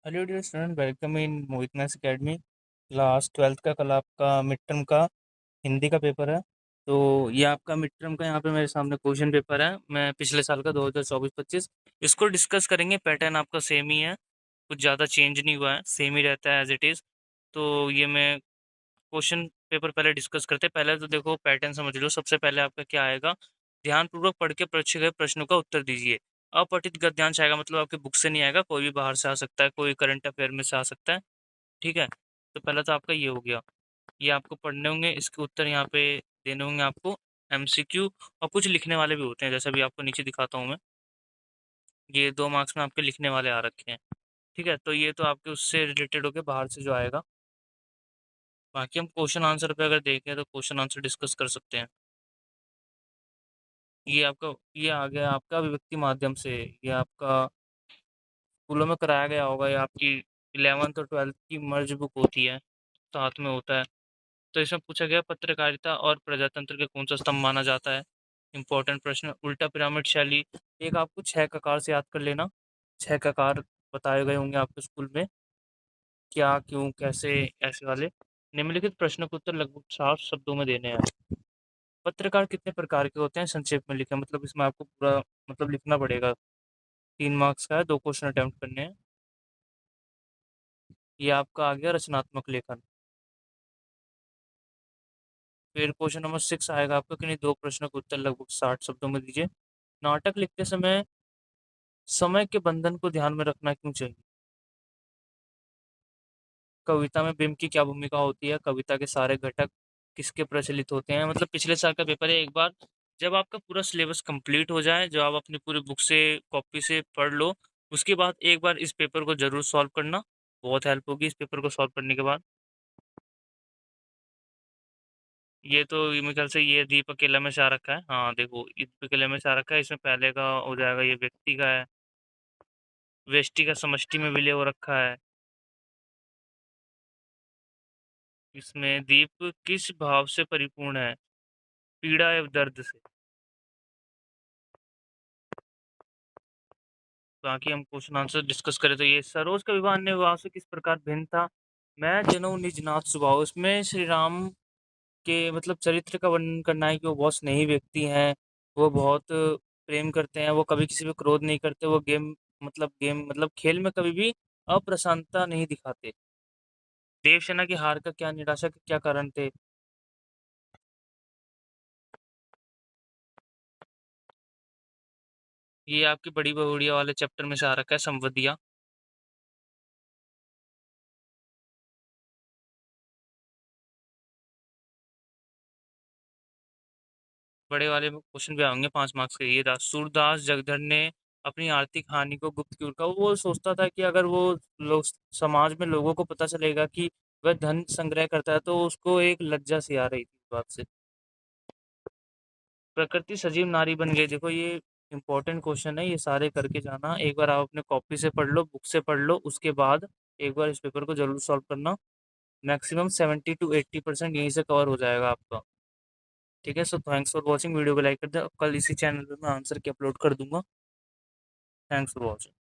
Hello dear student, welcome in Mohit maths academy. Class twelfth का कल आपका मिड टर्म का हिंदी का पेपर है। तो ये आपका मिड टर्म का यहाँ पे मेरे सामने क्वेश्चन पेपर है। मैं पिछले साल का 2024-25 इसको डिस्कस करेंगे। पैटर्न आपका सेम ही है, कुछ ज़्यादा चेंज नहीं हुआ है, सेम ही रहता है एज इट इज़। तो ये मैं क्वेश्चन पेपर पहले डिस्कस करते हैं। पहले तो देखो पैटर्न समझ लो। सबसे पहले आपका क्या आएगा, ध्यानपूर्वक पढ़ के पूछे गए प्रश्नों का उत्तर दीजिए। अपठित गद्यांश आएगा, मतलब आपके बुक से नहीं आएगा, कोई भी बाहर से आ सकता है, कोई करंट अफेयर में से आ सकता है। ठीक है, तो पहला तो आपका ये हो गया। ये आपको पढ़ने होंगे, इसके उत्तर यहाँ पे देने होंगे आपको। एमसीक्यू और कुछ लिखने वाले भी होते हैं, जैसा भी आपको नीचे दिखाता हूँ मैं। ये 2 मार्क्स में आपके लिखने वाले आ रखे हैं। ठीक है, तो ये तो आपके उससे रिलेटेड होके बाहर से जो आएगा। बाकी हम क्वेश्चन आंसर पे अगर देखें तो क्वेश्चन आंसर डिस्कस कर सकते हैं। ये आपका, ये आ गया आपका अभिव्यक्ति माध्यम से। ये आपका स्कूलों में कराया गया होगा। ये आपकी 11th और 12th की मर्ज बुक होती है, साथ में होता है। तो इसमें पूछा गया, पत्रकारिता और प्रजातंत्र के कौन सा स्तंभ माना जाता है। इंपॉर्टेंट प्रश्न। उल्टा पिरामिड शैली, एक आपको 6 ककार से याद कर लेना। 6 ककार बताए गए होंगे आपके स्कूल में, क्या, क्यों, कैसे, ऐसे वाले। निम्नलिखित प्रश्नों के उत्तर लगभग 7 शब्दों में देने हैं। पत्रकार कितने प्रकार के होते हैं, संक्षेप में लिखें। मतलब इसमें आपको पूरा मतलब लिखना पड़ेगा। 3 मार्क्स का है, 2 क्वेश्चन अटेम्प्ट करने हैं। ये आपका आ गया रचनात्मक लेखन। फिर क्वेश्चन नंबर 6 आएगा आपका, किन्हीं 2 प्रश्नों के उत्तर लगभग 60 शब्दों में दीजिए। नाटक लिखते समय समय के बंधन को ध्यान में रखना क्यों चाहिए। कविता में बिंब की क्या भूमिका होती है। कविता के सारे घटक किसके प्रचलित होते हैं। मतलब पिछले साल का पेपर है। एक बार जब आपका पूरा सिलेबस कंप्लीट हो जाए, जब आप अपनी पूरी बुक से कॉपी से पढ़ लो, उसके बाद एक बार इस पेपर को जरूर सॉल्व करना। बहुत हेल्प होगी इस पेपर को सॉल्व करने के बाद। ये तो ये मेरे ख्याल से ये दीपक केला में से आ रखा है। हाँ देखो, दीपक केला में से आ रखा है। इसमें पहले का हो जाएगा, ये व्यक्ति का है। व्यष्टि का समष्टि में विलय हो रखा है। इसमें दीप किस भाव से परिपूर्ण है, पीड़ा एवं दर्द से। बाकी हम क्वेश्चन आंसर डिस्कस करें तो ये, सरोज का विवाह अन्य विवाह से किस प्रकार भिन्न था। मैं जनऊ निज नाथ स्वभाव, इसमें श्री राम के मतलब चरित्र का वर्णन करना है कि वो बहुत स्नेही व्यक्ति हैं। वो बहुत प्रेम करते हैं, वो कभी किसी पे क्रोध नहीं करते। वो गेम मतलब खेल में कभी भी अप्रसन्नता नहीं दिखाते। देवसेना की हार का क्या, निराशा के क्या कारण थे। ये आपकी बड़ी बहुड़िया वाले चैप्टर में से आ रखा है, संवदिया। बड़े वाले क्वेश्चन भी आएंगे 5 मार्क्स के। ये सूरदास जगधर ने अपनी आर्थिक हानि को गुप्त क्यों रखा। वो सोचता था कि अगर वो लोग समाज में लोगों को पता चलेगा कि वह धन संग्रह करता है, तो उसको एक लज्जा सी आ रही थी इस बात से। प्रकृति सजीव नारी बन गई, देखो ये इंपॉर्टेंट क्वेश्चन है। ये सारे करके जाना, एक बार आप अपने कॉपी से पढ़ लो, बुक से पढ़ लो, उसके बाद एक बार इस पेपर को जरूर सॉल्व करना। मैक्सिमम 70 to 80% यहीं से कवर हो जाएगा आपका। ठीक है, so thanks for watching. Video को लाइक कर दे। कल इसी चैनल पे मैं आंसर की अपलोड कर दूंगा। Thanks for watching.